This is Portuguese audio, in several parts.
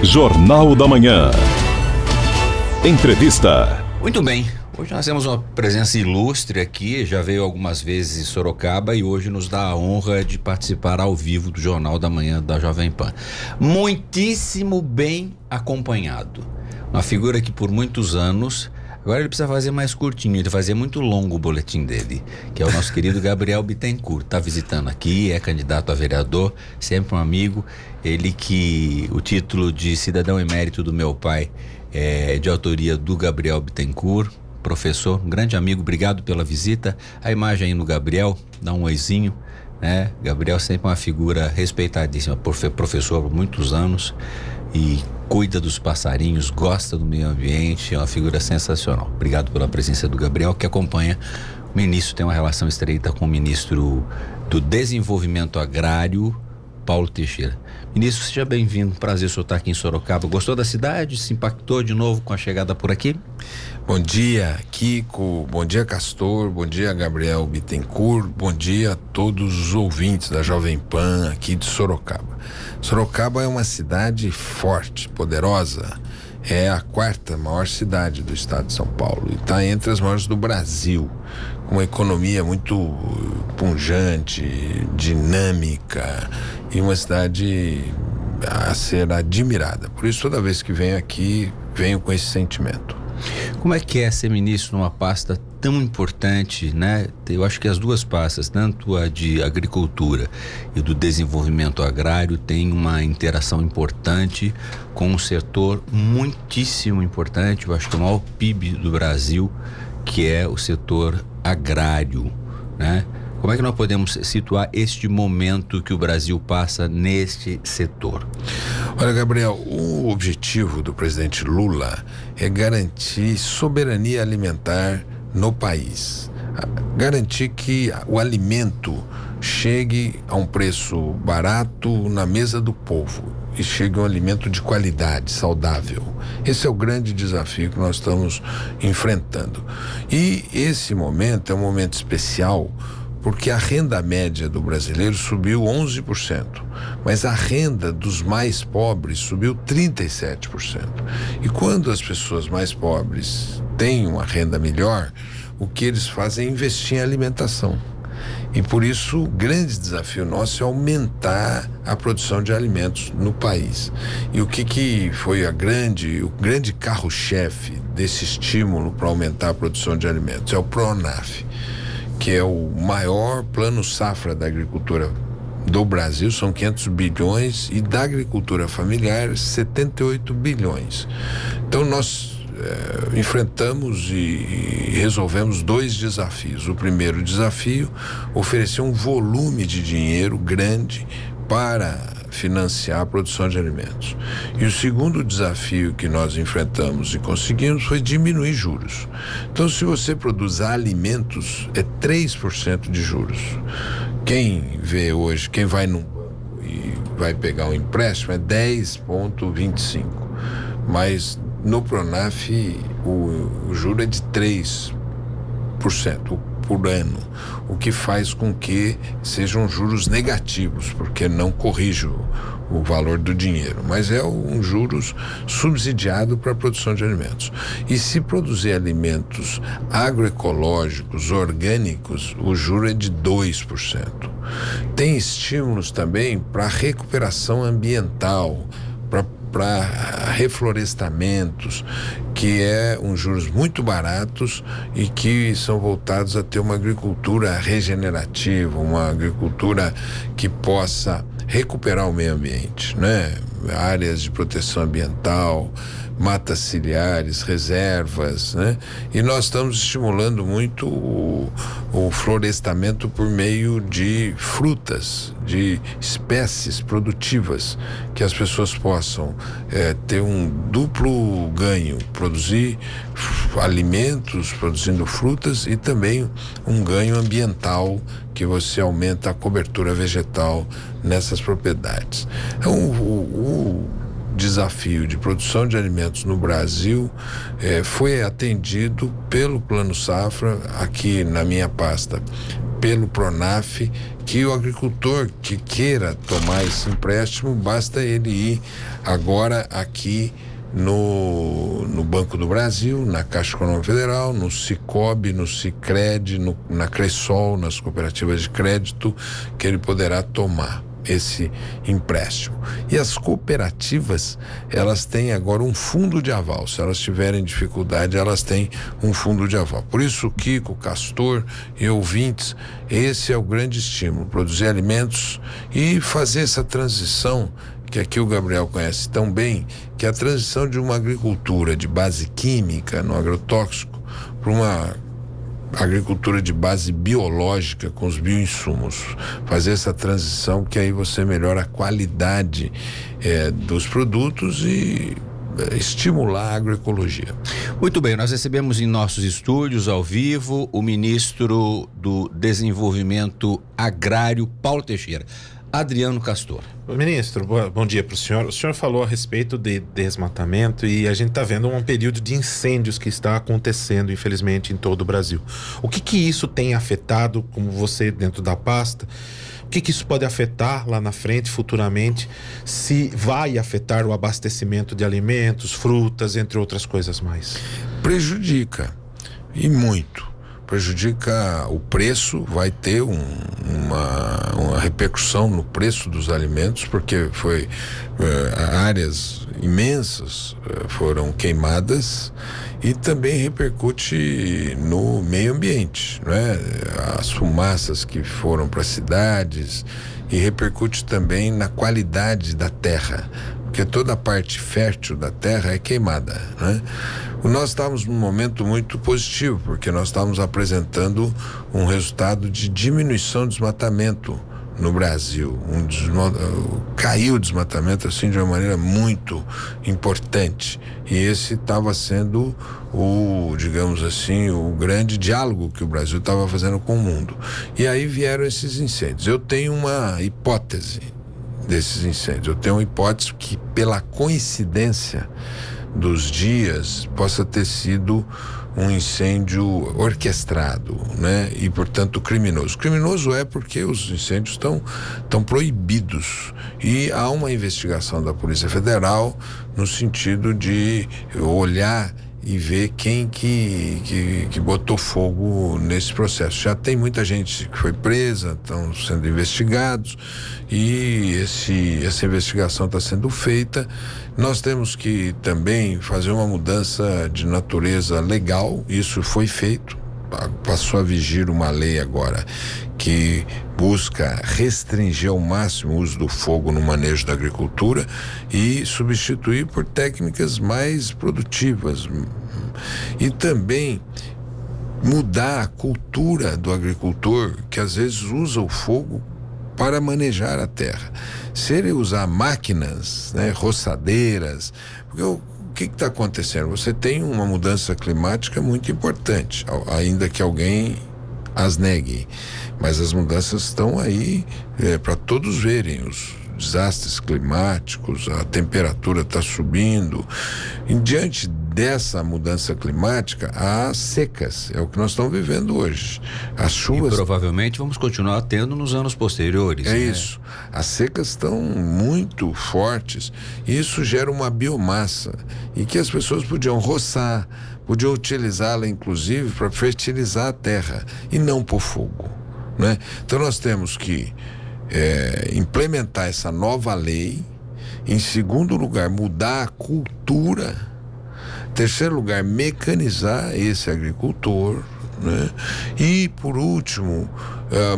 Jornal da Manhã. Entrevista. Muito bem, hoje nós temos uma presença ilustre aqui, já veio algumas vezes em Sorocaba e hoje nos dá a honra de participar ao vivo do Jornal da Manhã da Jovem Pan. Muitíssimo bem acompanhado, uma figura que por muitos anos, agora ele precisa fazer mais curtinho, ele fazia muito longo o boletim dele, que é o nosso querido Gabriel Bittencourt, está visitando aqui, é candidato a vereador, sempre um amigo, ele que o título de cidadão emérito do meu pai é de autoria do Gabriel Bittencourt, professor, um grande amigo, obrigado pela visita. A imagem aí no Gabriel, dá um oizinho, né? Gabriel sempre uma figura respeitadíssima, professor por muitos anos e cuida dos passarinhos, gosta do meio ambiente, é uma figura sensacional. Obrigado pela presença do Gabriel, que acompanha o ministro, tem uma relação estreita com o ministro do Desenvolvimento Agrário, Paulo Teixeira. Ministro, seja bem-vindo, prazer estar aqui em Sorocaba. Gostou da cidade? Se impactou de novo com a chegada por aqui? Bom dia, Kiko, bom dia, Castor, bom dia, Gabriel Bittencourt, bom dia a todos os ouvintes da Jovem Pan aqui de Sorocaba. Sorocaba é uma cidade forte, poderosa, é a quarta maior cidade do estado de São Paulo e está entre as maiores do Brasil, com uma economia muito pujante, dinâmica e uma cidade a ser admirada. Por isso, toda vez que venho aqui, venho com esse sentimento. Como é que é ser ministro numa pasta tão importante, né? Eu acho que as duas pastas, tanto a de agricultura e do desenvolvimento agrário, tem uma interação importante com um setor muitíssimo importante, eu acho que é o maior PIB do Brasil, que é o setor agrário, né? Como é que nós podemos situar este momento que o Brasil passa neste setor? Olha, Gabriel, o objetivo do presidente Lula é garantir soberania alimentar no país. Garantir que o alimento chegue a um preço barato na mesa do povo e chegue um alimento de qualidade, saudável. Esse é o grande desafio que nós estamos enfrentando. E esse momento é um momento especial porque a renda média do brasileiro subiu 11%, mas a renda dos mais pobres subiu 37%. E quando as pessoas mais pobres têm uma renda melhor, o que eles fazem é investir em alimentação. E por isso o grande desafio nosso é aumentar a produção de alimentos no país. E o que foi o grande carro-chefe desse estímulo para aumentar a produção de alimentos? É o PRONAF, que é o maior plano safra da agricultura do Brasil, são 500 bilhões, e da agricultura familiar, 78 bilhões. Então nós enfrentamos e resolvemos dois desafios. O primeiro desafio, oferecer um volume de dinheiro grande para financiar a produção de alimentos. E o segundo desafio que nós enfrentamos e conseguimos foi diminuir juros. Então, se você produz alimentos, é 3% de juros. Quem vê hoje, quem vai num banco e vai pegar um empréstimo é 10,25%. Mas no PRONAF o juro é de 3% por ano, o que faz com que sejam juros negativos, porque não corrige o valor do dinheiro, mas é um juros subsidiado para a produção de alimentos. E se produzir alimentos agroecológicos, orgânicos, o juro é de 2%. Tem estímulos também para a recuperação ambiental, para reflorestamentos, que é juros muito baratos e que são voltados a ter uma agricultura regenerativa, uma agricultura que possa recuperar o meio ambiente, né? Áreas de proteção ambiental, matas ciliares, reservas, né? E nós estamos estimulando muito o florestamento por meio de frutas, de espécies produtivas, que as pessoas possam ter um duplo ganho, produzir alimentos, produzindo frutas, e também um ganho ambiental, que você aumenta a cobertura vegetal nessas propriedades. Então, desafio de produção de alimentos no Brasil foi atendido pelo Plano Safra, aqui na minha pasta, pelo Pronaf, que o agricultor que queira tomar esse empréstimo, basta ele ir agora aqui no Banco do Brasil, na Caixa Econômica Federal, no Sicob, no Sicredi, na Cressol, nas cooperativas de crédito, que ele poderá tomar esse empréstimo. E as cooperativas, elas têm agora um fundo de aval. Se elas tiverem dificuldade, elas têm um fundo de aval. Por isso, Kiko, Castor e ouvintes, esse é o grande estímulo: produzir alimentos e fazer essa transição que aqui o Gabriel conhece tão bem, que é a transição de uma agricultura de base química, no agrotóxico, para uma agricultura de base biológica, com os bioinsumos. Fazer essa transição, que aí você melhora a qualidade dos produtos e estimular a agroecologia. Muito bem, nós recebemos em nossos estúdios, ao vivo, o ministro do Desenvolvimento Agrário, Paulo Teixeira. Adriano Castor. Ministro, bom dia para o senhor. O senhor falou a respeito de desmatamento e a gente está vendo um período de incêndios que está acontecendo, infelizmente, em todo o Brasil. O que isso tem afetado, como você dentro da pasta, o que isso pode afetar lá na frente, futuramente, se vai afetar o abastecimento de alimentos, frutas, entre outras coisas mais? Prejudica, e muito. Prejudica o preço, vai ter uma repercussão no preço dos alimentos, porque áreas imensas foram queimadas, e também repercute no meio ambiente, né? As fumaças que foram para as cidades, e repercute também na qualidade da terra, porque toda a parte fértil da terra é queimada, né? Nós estávamos num momento muito positivo, porque nós estávamos apresentando um resultado de diminuição do desmatamento no Brasil. Caiu o desmatamento assim de uma maneira muito importante, e esse estava sendo digamos assim, o grande diálogo que o Brasil estava fazendo com o mundo. E aí vieram esses incêndios. Eu tenho uma hipótese desses incêndios. Eu tenho uma hipótese que, pela coincidência dos dias, possa ter sido um incêndio orquestrado, né? E, portanto, criminoso. Criminoso é porque os incêndios estão proibidos, e há uma investigação da Polícia Federal no sentido de olhar e ver quem que botou fogo nesse processo. Já tem muita gente que foi presa, estão sendo investigados, e essa investigação está sendo feita. Nós temos que também fazer uma mudança de natureza legal. Isso foi feito, passou a vigir uma lei agora que busca restringir ao máximo o uso do fogo no manejo da agricultura e substituir por técnicas mais produtivas, e também mudar a cultura do agricultor, que às vezes usa o fogo para manejar a terra. Se ele usar máquinas, né, roçadeiras, porque o que está acontecendo? Você tem uma mudança climática muito importante, ainda que alguém as negue, mas as mudanças estão aí para todos verem. Os desastres climáticos, a temperatura está subindo, e diante dessa mudança climática, há secas, é o que nós estamos vivendo hoje. As chuvas... E provavelmente vamos continuar tendo nos anos posteriores. É, né? Isso. As secas estão muito fortes, e isso gera uma biomassa, e que as pessoas podiam roçar, podiam utilizá-la, inclusive, para fertilizar a terra, e não pôr fogo, né? Então nós temos que implementar essa nova lei. Em segundo lugar, mudar a cultura. Em terceiro lugar, mecanizar esse agricultor, né? E, por último,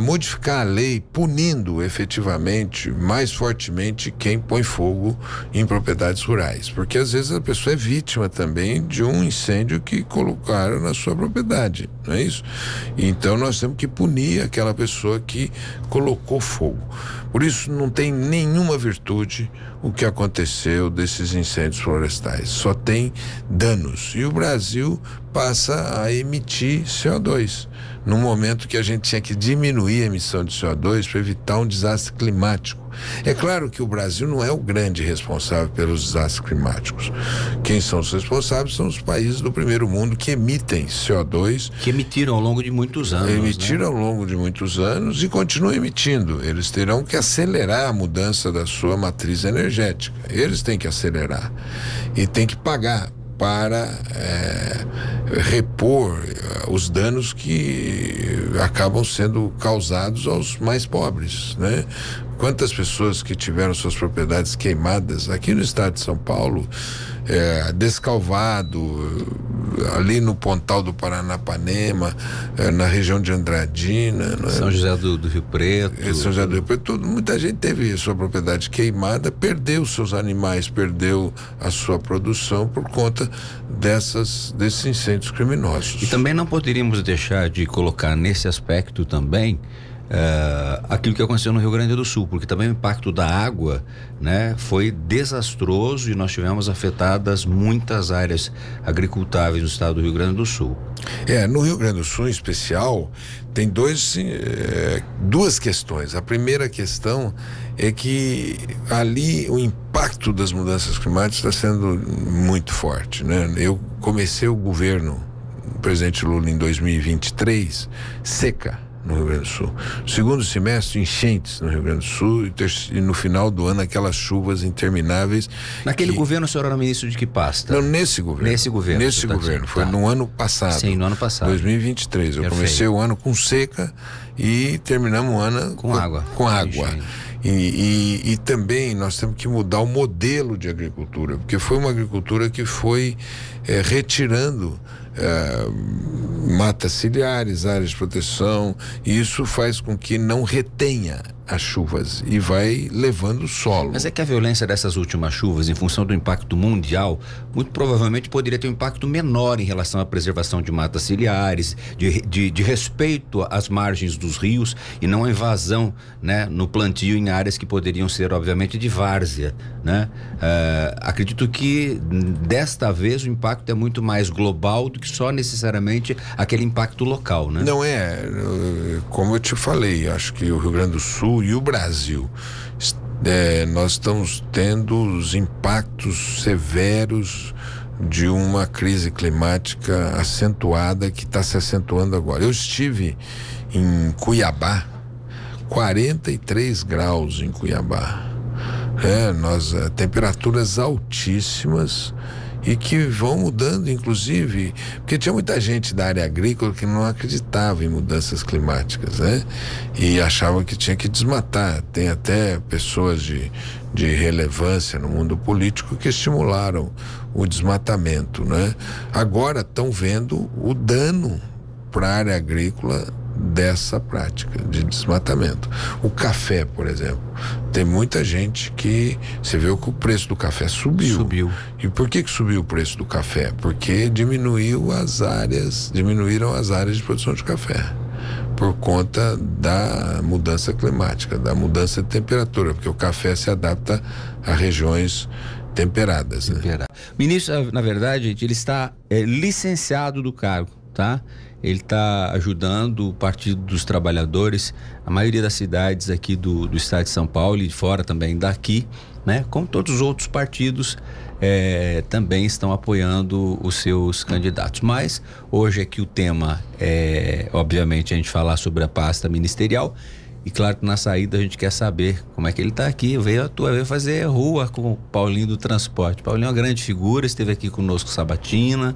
modificar a lei punindo efetivamente, mais fortemente, quem põe fogo em propriedades rurais, porque às vezes a pessoa é vítima também de um incêndio que colocaram na sua propriedade, não é isso? Então nós temos que punir aquela pessoa que colocou fogo. Por isso não tem nenhuma virtude o que aconteceu desses incêndios florestais, só tem danos, e o Brasil passa a emitir CO2, num momento que a gente tinha que diminuir a emissão de CO2 para evitar um desastre climático. É claro que o Brasil não é o grande responsável pelos desastres climáticos. Quem são os responsáveis são os países do primeiro mundo que emitem CO2. Que emitiram ao longo de muitos anos. Emitiram ao longo de muitos anos e continuam emitindo. Eles terão que acelerar a mudança da sua matriz energética. Eles têm que acelerar e têm que pagar para repor os danos que acabam sendo causados aos mais pobres, né? Quantas pessoas que tiveram suas propriedades queimadas aqui no estado de São Paulo, Descalvado, ali no Pontal do Paranapanema, na região de Andradina, né? São José do Rio Preto. São José do Rio Preto, muita gente teve sua propriedade queimada, perdeu seus animais, perdeu a sua produção por conta desses incêndios criminosos. E também não poderíamos deixar de colocar nesse aspecto também aquilo que aconteceu no Rio Grande do Sul, porque também o impacto da água, né, foi desastroso e nós tivemos afetadas muitas áreas agricultáveis no estado do Rio Grande do Sul. No Rio Grande do Sul em especial tem duas questões. A primeira questão é que ali o impacto das mudanças climáticas está sendo muito forte, né? Eu comecei o governo do presidente Lula em 2023, seca no Rio Grande do Sul. Segundo semestre, enchentes no Rio Grande do Sul e no final do ano aquelas chuvas intermináveis. Naquele governo o senhor era ministro de que pasta? Não, nesse governo. Nesse governo. Foi no ano passado. Sim, no ano passado. 2023. Eu comecei o ano com seca e terminamos o ano com água. Com água. E também nós temos que mudar o modelo de agricultura, porque foi uma agricultura que foi retirando matas ciliares, áreas de proteção, e isso faz com que não retenha as chuvas e vai levando o solo. Mas é que a violência dessas últimas chuvas, em função do impacto mundial, muito provavelmente poderia ter um impacto menor em relação à preservação de matas ciliares, de respeito às margens dos rios e não a invasão, né, no plantio em áreas que poderiam ser, obviamente, de várzea, né? Acredito que desta vez o impacto é muito mais global do que só necessariamente aquele impacto local, né? Não como eu te falei, acho que o Rio Grande do Sul e o Brasil, nós estamos tendo os impactos severos de uma crise climática acentuada que está se acentuando agora. Eu estive em Cuiabá, 43 graus em Cuiabá, temperaturas altíssimas e que vão mudando, inclusive, porque tinha muita gente da área agrícola que não acreditava em mudanças climáticas, né? E achava que tinha que desmatar. Tem até pessoas de relevância no mundo político que estimularam o desmatamento, né? Agora estão vendo o dano para a área agrícola dessa prática de desmatamento. O café, por exemplo, tem muita gente que você vê que o preço do café subiu. E por que subiu o preço do café? Porque diminuíram as áreas de produção de café por conta da mudança climática, da mudança de temperatura, porque o café se adapta a regiões temperadas, né? O ministro, na verdade, gente, ele está licenciado do cargo, tá? Ele está ajudando o Partido dos Trabalhadores, a maioria das cidades aqui do estado de São Paulo e fora também daqui, né? Como todos os outros partidos também estão apoiando os seus candidatos. Mas hoje aqui o tema obviamente, a gente falar sobre a pasta ministerial. E claro que na saída a gente quer saber como é que ele está aqui. Veio fazer rua com o Paulinho do Transporte. Paulinho é uma grande figura, esteve aqui conosco sabatina.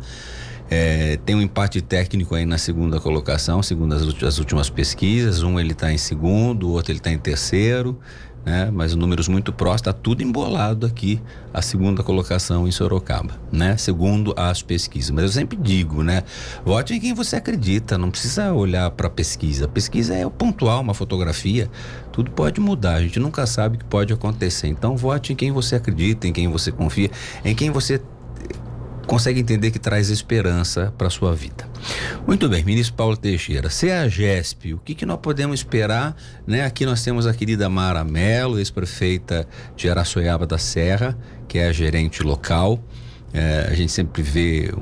Tem um empate técnico aí na segunda colocação, segundo as últimas pesquisas. Um ele está em segundo, o outro ele está em terceiro, né? Mas números muito próximos, está tudo embolado aqui, a segunda colocação em Sorocaba, né? Segundo as pesquisas. Mas eu sempre digo, né? Vote em quem você acredita, não precisa olhar para a pesquisa. A pesquisa é pontual, uma fotografia, tudo pode mudar, a gente nunca sabe o que pode acontecer. Então vote em quem você acredita, em quem você confia, em quem você consegue entender que traz esperança para a sua vida. Muito bem, ministro Paulo Teixeira, CEAGESP, o que nós podemos esperar, né? Aqui nós temos a querida Mara Mello, ex-prefeita de Araçoiaba da Serra, que é a gerente local. A gente sempre vê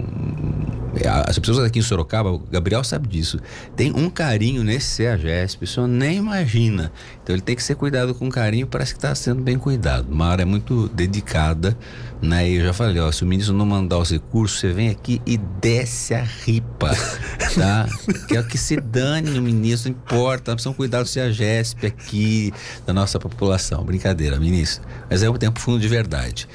As pessoas aqui em Sorocaba, o Gabriel sabe disso, tem um carinho nesse CEAGESP, o senhor nem imagina. Então ele tem que ser cuidado com carinho, parece que está sendo bem cuidado. Uma área muito dedicada, né? E eu já falei, ó, se o ministro não mandar os recursos, você vem aqui e desce a ripa, tá? Quero que se dane o ministro, não importa, nós precisamos cuidar do CEAGESP aqui, da nossa população. Brincadeira, ministro, mas é um tempo fundo de verdade.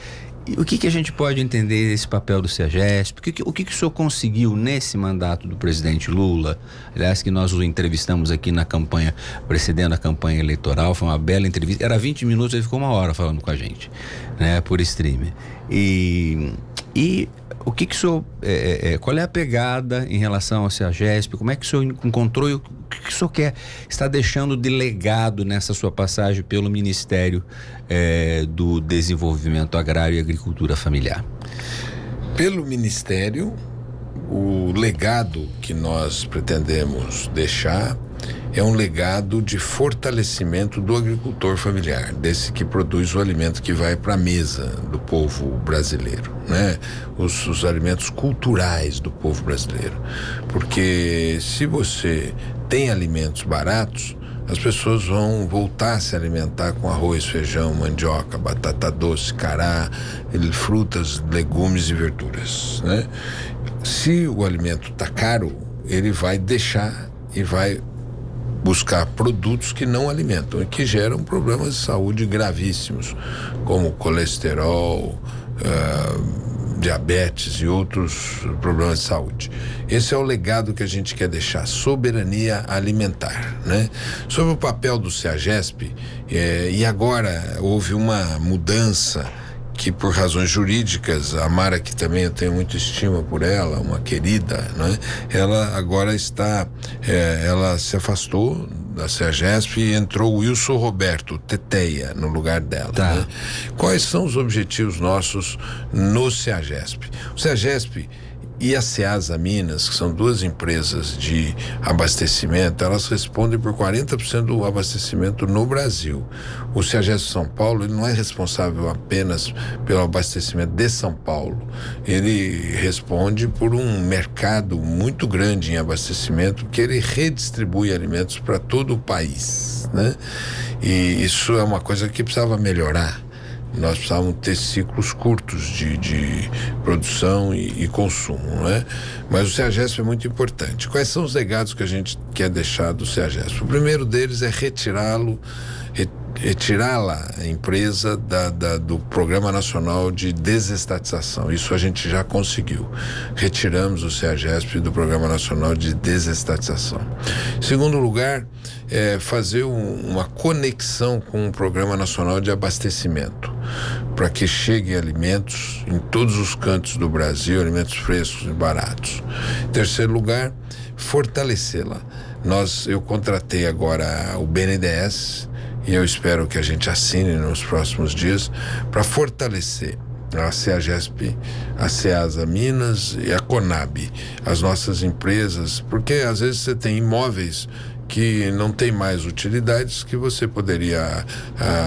E o que a gente pode entender desse papel do CEAGESP? O que o senhor conseguiu nesse mandato do presidente Lula? Aliás, que nós o entrevistamos aqui na campanha, precedendo a campanha eleitoral, foi uma bela entrevista. Era 20 minutos, ele ficou 1 hora falando com a gente, né, por streaming. E o que o senhor, qual é a pegada em relação ao CEAGESP? Como é que o senhor encontrou e o que o senhor está deixando de legado nessa sua passagem pelo Ministério do Desenvolvimento Agrário e Agricultura Familiar? Pelo Ministério, o legado que nós pretendemos deixar é um legado de fortalecimento do agricultor familiar, desse que produz o alimento que vai para a mesa do povo brasileiro, né? Os alimentos culturais do povo brasileiro. Porque se você tem alimentos baratos, as pessoas vão voltar a se alimentar com arroz, feijão, mandioca, batata doce, cará, frutas, legumes e verduras, né? Se o alimento está caro, ele vai deixar e vai buscar produtos que não alimentam e que geram problemas de saúde gravíssimos, como colesterol, diabetes e outros problemas de saúde. Esse é o legado que a gente quer deixar, soberania alimentar, né? Sobre o papel do CEAGESP, e agora houve uma mudança que, por razões jurídicas, a Mara, que também eu tenho muita estima por ela, uma querida, né? Ela agora ela se afastou da CEAGESP e entrou o Wilson Roberto Teteia no lugar dela, tá, né? Quais são os objetivos nossos no CEAGESP? O CEAGESP e a Ceasa Minas, que são 2 empresas de abastecimento, elas respondem por 40% do abastecimento no Brasil. O CEAGESP São Paulo, ele não é responsável apenas pelo abastecimento de São Paulo, ele responde por um mercado muito grande em abastecimento, que ele redistribui alimentos para todo o país, né? E isso é uma coisa que precisava melhorar. Nós precisávamos ter ciclos curtos de produção e consumo, né? Mas o CEAGESP é muito importante. Quais são os legados que a gente quer deixar do CEAGESP? O primeiro deles é retirá-la, a empresa do Programa Nacional de Desestatização. Isso a gente já conseguiu. Retiramos o CEAGESP do Programa Nacional de Desestatização. Em segundo lugar, fazer uma conexão com o Programa Nacional de Abastecimento, para que cheguem alimentos em todos os cantos do Brasil, alimentos frescos e baratos. Em terceiro lugar, fortalecê-la. Eu contratei agora o BNDES, e eu espero que a gente assine nos próximos dias, para fortalecer a CEAGESP, a Ceasa Minas e a Conab, as nossas empresas, porque às vezes você tem imóveis que não tem mais utilidades, que você poderia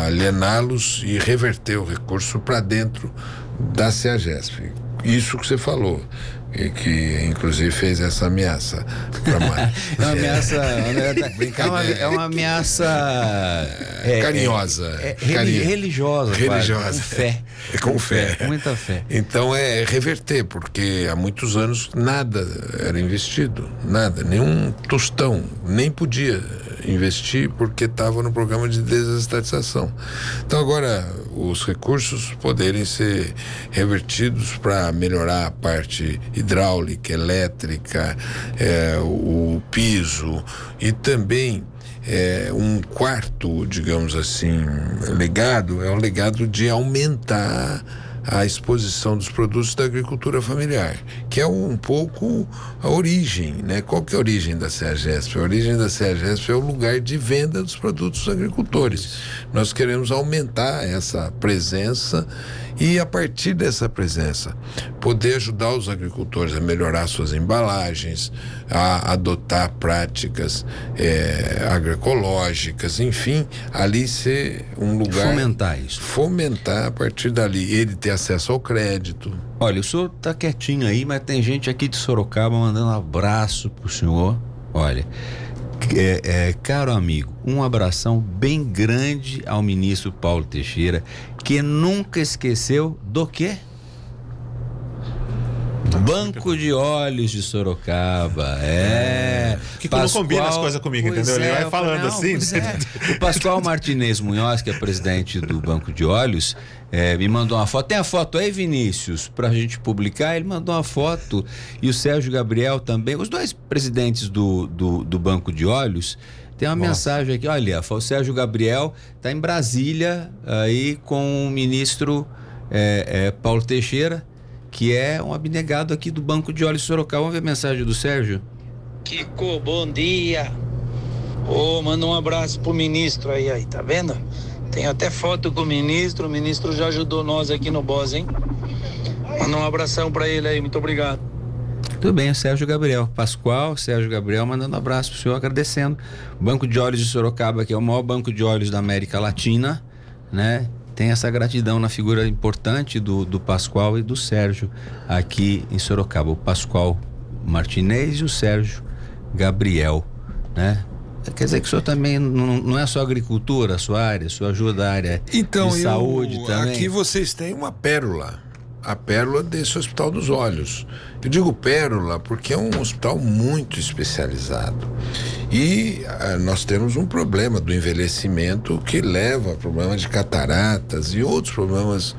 aliená-los e reverter o recurso para dentro da CEAGESP. Isso que você falou, e que inclusive fez essa ameaça para Mara. É uma ameaça, é uma ameaça carinhosa, religiosa, com fé. Com fé. Muita fé. Então é reverter, porque há muitos anos nada era investido, nada, nenhum tostão, nem podia investir porque estava no programa de desestatização. Então agora os recursos poderem ser revertidos para melhorar a parte hidráulica, elétrica, o piso, e também um quarto, digamos assim, legado, é o legado de aumentar a exposição dos produtos da agricultura familiar, que é um pouco a origem, né? Qual que é a origem da CEAGESP? A origem da CEAGESP é o lugar de venda dos produtos dos agricultores. Nós queremos aumentar essa presença e, a partir dessa presença, poder ajudar os agricultores a melhorar suas embalagens, a adotar práticas agroecológicas, enfim, ali ser um lugar... Fomentar isso. Fomentar a partir dali. Ele ter acesso ao crédito. Olha, o senhor tá quietinho aí, mas tem gente aqui de Sorocaba mandando um abraço pro senhor. Olha, caro amigo, um abração bem grande ao ministro Paulo Teixeira, que nunca esqueceu do quê? Banco de Olhos de Sorocaba, Que não combina as coisas comigo, entendeu? Ele vai falando assim. O Pascoal Martinez Munhoz, que é presidente do Banco de Olhos, me mandou uma foto. Tem a foto aí, Vinícius, pra gente publicar? Ele mandou uma foto. E o Sérgio Gabriel também, os dois presidentes do Banco de Olhos. Tem uma mensagem aqui, olha, o Sérgio Gabriel tá em Brasília aí com o ministro Paulo Teixeira, que é um abnegado aqui do Banco de Olhos Sorocaba. Vamos ver a mensagem do Sérgio? Kiko, bom dia. Manda um abraço pro ministro aí, tá vendo? Tem até foto com o ministro já ajudou nós aqui no Boss, hein? Manda um abração pra ele aí, muito obrigado. Tudo bem, o Sérgio Gabriel, Pascoal, Sérgio Gabriel mandando um abraço pro senhor, agradecendo. O Banco de Olhos de Sorocaba, que é o maior banco de olhos da América Latina, né? Tem essa gratidão na figura importante do Pascoal e do Sérgio aqui em Sorocaba. O Pascoal Martinez e o Sérgio Gabriel, né? Quer dizer que o senhor também não é só agricultura, a sua área, o senhor ajuda a área de saúde também. Aqui vocês têm uma pérola, a pérola desse Hospital dos Olhos. Eu digo pérola porque é um hospital muito especializado. E nós temos um problema do envelhecimento que leva a problemas de cataratas e outros problemas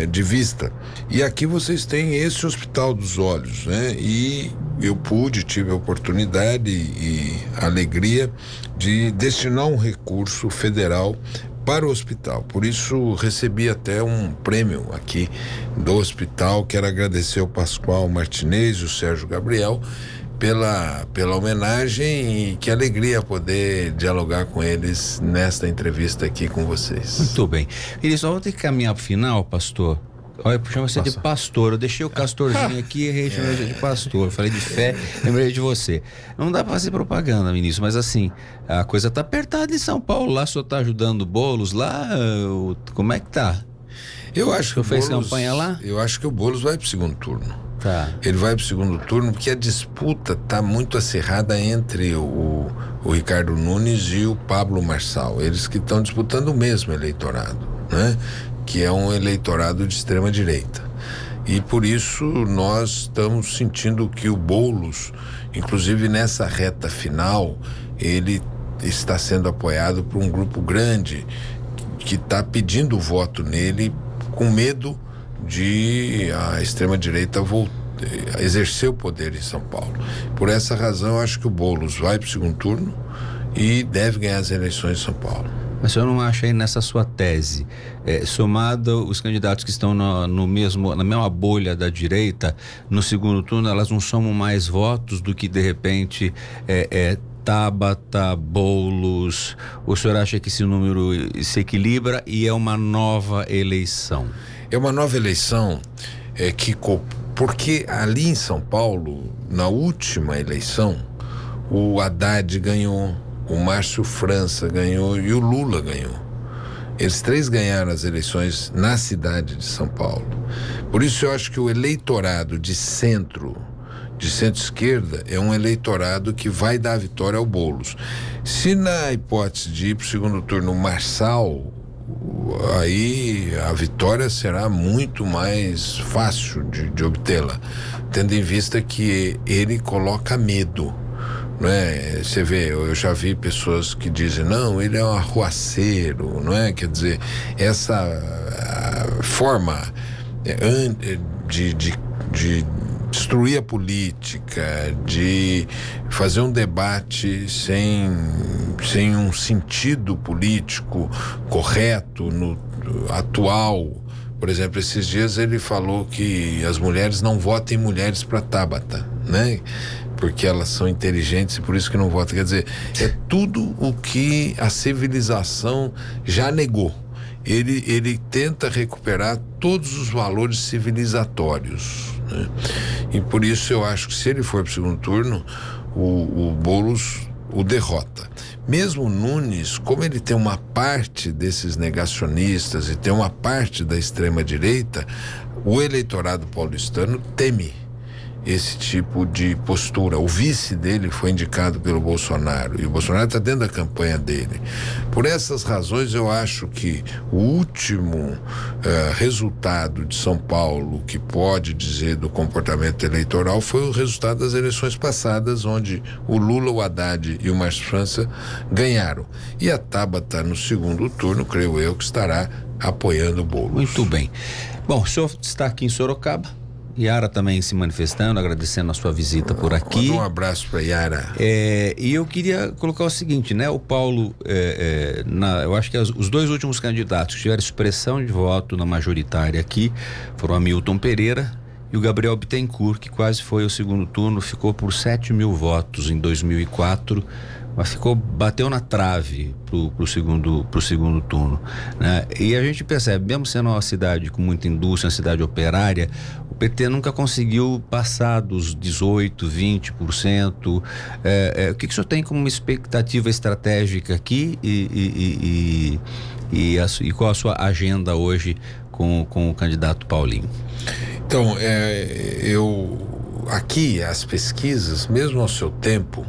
de vista. E aqui vocês têm esse Hospital dos Olhos, né? E eu tive a oportunidade e a alegria de destinar um recurso federal para o hospital. Por isso recebi até um prêmio aqui do hospital. Quero agradecer ao Pascoal Martinez e o Sérgio Gabriel pela homenagem, e que alegria poder dialogar com eles nesta entrevista aqui com vocês. Muito bem. Eles só vão ter que caminhar pro final, pastor. Olha, chama você de pastor. Eu deixei o castorzinho aqui e errei, chamei de pastor. Falei de fé, lembrei de você. Não dá pra fazer propaganda, ministro, mas assim, a coisa tá apertada em São Paulo. Lá o senhor tá ajudando Boulos lá? Como é que tá? Eu acho que o fez Boulos, campanha lá? Eu acho que o Boulos vai pro segundo turno. Tá. Ele vai pro segundo turno porque a disputa tá muito acirrada entre o Ricardo Nunes e o Pablo Marçal. Eles que estão disputando o mesmo eleitorado, né? Que é um eleitorado de extrema direita. E por isso nós estamos sentindo que o Boulos, inclusive nessa reta final, ele está sendo apoiado por um grupo grande que está pedindo o voto nele com medo de a extrema-direita exercer o poder em São Paulo. Por essa razão, eu acho que o Boulos vai para o segundo turno e deve ganhar as eleições em São Paulo. Mas o senhor não acha aí nessa sua tese, somado os candidatos que estão na mesma bolha da direita, no segundo turno elas não somam mais votos do que de repente Tabata, Boulos? O senhor acha que esse número se equilibra e é uma nova eleição? É uma nova eleição, porque ali em São Paulo, na última eleição, o Haddad ganhou, o Márcio França ganhou e o Lula ganhou. Eles três ganharam as eleições na cidade de São Paulo. Por isso eu acho que o eleitorado de centro-esquerda, é um eleitorado que vai dar a vitória ao Boulos. Se na hipótese de ir para o segundo turno o Marçal, aí a vitória será muito mais fácil de obtê-la, tendo em vista que ele coloca medo, não é? Você vê, eu já vi pessoas que dizem, não, ele é um arruaceiro, não é? Quer dizer, essa forma de destruir a política, de fazer um debate sem um sentido político correto, atual. Por exemplo, esses dias ele falou que as mulheres não votem mulheres para Tabata, né? Porque elas são inteligentes e por isso que não votam. Quer dizer, é tudo o que a civilização já negou. Ele tenta recuperar todos os valores civilizatórios, né? E por isso eu acho que se ele for para o segundo turno, o Boulos o derrota. mesmo Nunes, como ele tem uma parte desses negacionistas e tem uma parte da extrema-direita, o eleitorado paulistano teme esse tipo de postura. O vice dele foi indicado pelo Bolsonaro e o Bolsonaro está dentro da campanha dele. Por essas razões, eu acho que o último resultado de São Paulo que pode dizer do comportamento eleitoral foi o resultado das eleições passadas, onde o Lula, o Haddad e o Márcio França ganharam. E a Tabata, no segundo turno, creio eu, que estará apoiando o Boulos. Muito bem. Bom, o senhor está aqui em Sorocaba. Yara também se manifestando, agradecendo a sua visita por aqui. Um abraço para Yara. E eu queria colocar o seguinte, né? O Paulo, eu acho que os dois últimos candidatos que tiveram expressão de voto na majoritária aqui foram o Hamilton Pereira e o Gabriel Bittencourt, que quase foi ao segundo turno, ficou por 7.000 votos em 2004, mas bateu na trave pro segundo turno, né? E a gente percebe, mesmo sendo uma cidade com muita indústria, uma cidade operária, o PT nunca conseguiu passar dos 18%, 20%. O que o senhor tem como uma expectativa estratégica aqui e qual a sua agenda hoje com o candidato Paulinho? Então, aqui as pesquisas, mesmo ao seu tempo,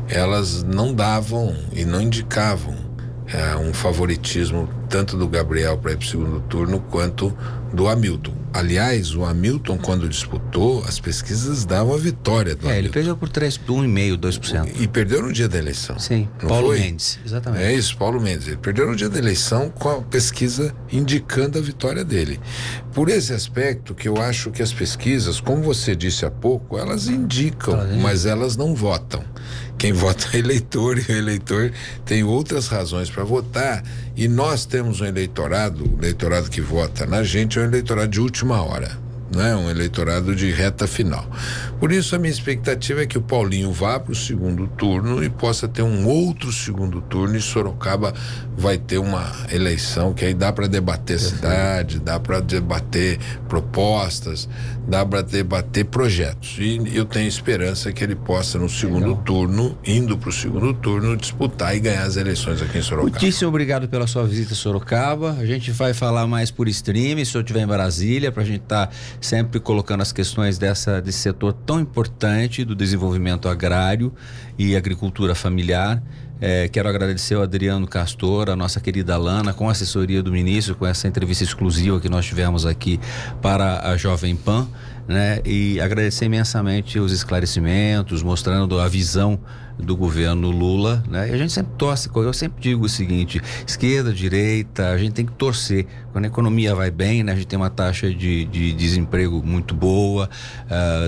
elas não davam e não indicavam um favoritismo tanto do Gabriel para ir para o segundo turno quanto do Hamilton. Aliás, o Hamilton, quando disputou, as pesquisas davam a vitória do Hamilton. Ele perdeu por 1,5%, 2%. E perdeu no dia da eleição. Sim, não Paulo foi? Mendes, exatamente. É isso, Paulo Mendes. Ele perdeu no dia da eleição com a pesquisa indicando a vitória dele. Por esse aspecto que eu acho que as pesquisas, como você disse há pouco, elas indicam, mas elas não votam. Quem vota é o eleitor, e o eleitor tem outras razões para votar, e nós temos um eleitorado, o eleitorado que vota na gente é um eleitorado de última hora, né? Um eleitorado de reta final. Por isso a minha expectativa é que o Paulinho vá para o segundo turno e possa ter um outro segundo turno, e Sorocaba vai ter uma eleição que aí dá para debater a cidade, dá para debater propostas, dá para debater projetos, e eu tenho esperança que ele possa no segundo turno, indo para o segundo turno, disputar e ganhar as eleições aqui em Sorocaba. Muitíssimo obrigado pela sua visita a Sorocaba. A gente vai falar mais por stream, se o senhor estiver em Brasília, para a gente estar sempre colocando as questões desse setor tão importante do desenvolvimento agrário e agricultura familiar. Quero agradecer ao Adriano Castor, a nossa querida Lana, com a assessoria do ministro, com essa entrevista exclusiva que nós tivemos aqui para a Jovem Pan, né? E agradecer imensamente os esclarecimentos, mostrando a visão do governo Lula, né? E a gente sempre torce, eu sempre digo o seguinte: esquerda, direita, a gente tem que torcer. Quando a economia vai bem, né? A gente tem uma taxa de desemprego muito boa,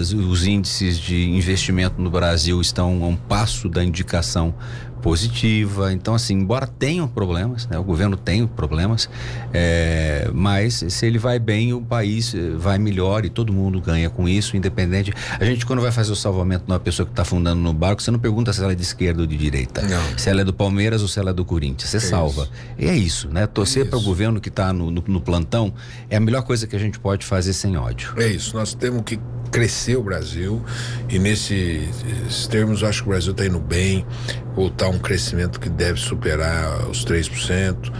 os índices de investimento no Brasil estão a um passo da indicação positiva. Então, assim, embora tenham problemas, né? O governo tem problemas, mas se ele vai bem, o país vai melhor e todo mundo ganha com isso, independente. A gente, quando vai fazer o salvamento de uma pessoa que está afundando no barco, você não pergunta se ela é de esquerda ou de direita, não. Se ela é do Palmeiras ou se ela é do Corinthians, você salva. Isso. E é isso, né? Torcer para o governo que está no plantão é a melhor coisa que a gente pode fazer sem ódio. É isso, nós temos que crescer o Brasil, e nesses termos eu acho que o Brasil está indo bem, voltar a um crescimento que deve superar os 3%,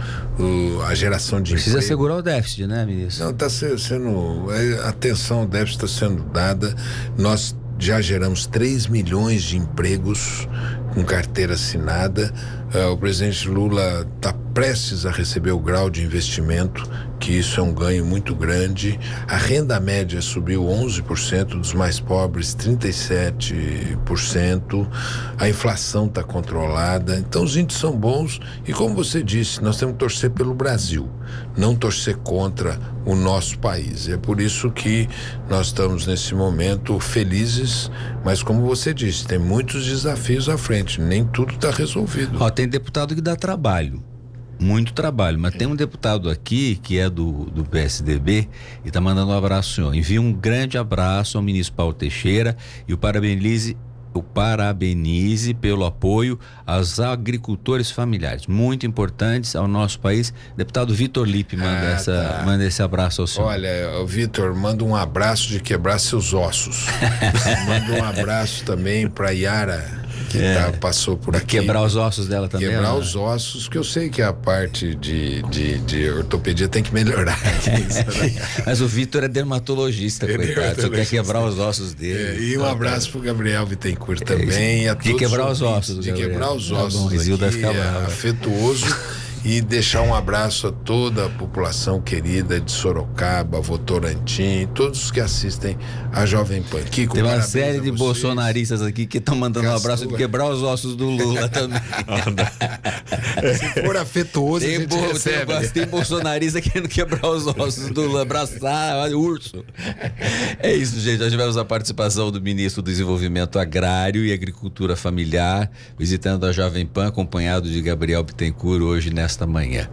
a geração de precisa emprego. segurar o déficit, né, ministro? Não, está sendo, atenção, o déficit está sendo dada. Nós já geramos 3 milhões de empregos com carteira assinada. O presidente Lula está prestes a receber o grau de investimento, que isso é um ganho muito grande. A renda média subiu 11%, dos mais pobres 37%. A inflação está controlada. Então os índices são bons, e como você disse, nós temos que torcer pelo Brasil, não torcer contra o nosso país. É por isso que nós estamos nesse momento felizes, mas como você disse, tem muitos desafios à frente, nem tudo está resolvido. Tem deputado que dá trabalho, muito trabalho, mas tem um deputado aqui que é do PSDB e está mandando um abraço ao senhor. Envia um grande abraço ao ministro Paulo Teixeira e o parabenize pelo apoio aos agricultores familiares, muito importantes ao nosso país. Deputado Vitor Lippe manda esse abraço ao senhor. Olha, Vitor, manda um abraço de quebrar seus ossos. Manda um abraço também para Yara que passou por aqui. Quebrar os ossos dela também. Quebrar os ossos, que eu sei que a parte de ortopedia tem que melhorar. Mas o Vitor é dermatologista, coitado. Só quer quebrar os ossos dele. E um abraço pro Gabriel Bittencourt também. E a de quebrar os ossos. De quebrar os ossos. Bom, Isilda aqui, fica brava. Afetuoso. E deixar um abraço a toda a população querida de Sorocaba, Votorantim, todos que assistem a Jovem Pan. Kiko, tem uma série de bolsonaristas aqui que estão mandando um abraço de quebrar os ossos do Lula também. Se for afetuoso, tem bolsonarista querendo quebrar os ossos do Lula, abraçar, olha, urso. É isso, gente. Nós tivemos a participação do ministro do Desenvolvimento Agrário e Agricultura Familiar, visitando a Jovem Pan, acompanhado de Gabriel Bittencourt hoje nesta manhã.